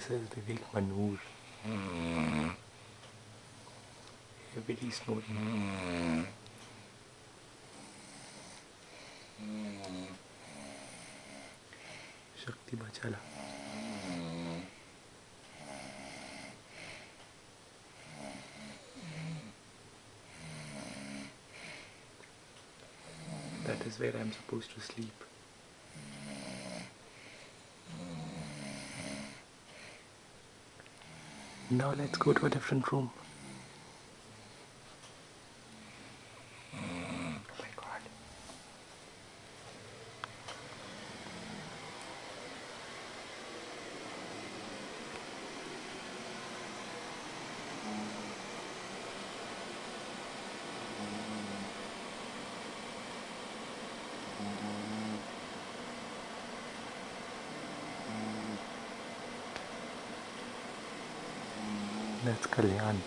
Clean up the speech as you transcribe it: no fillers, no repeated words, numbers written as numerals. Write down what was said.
This is Vivek Manur. Everybody snoring. Shakti Bachala. That is where I'm supposed to sleep. Now let's go to a different room. Oh my god. That's Kalyan.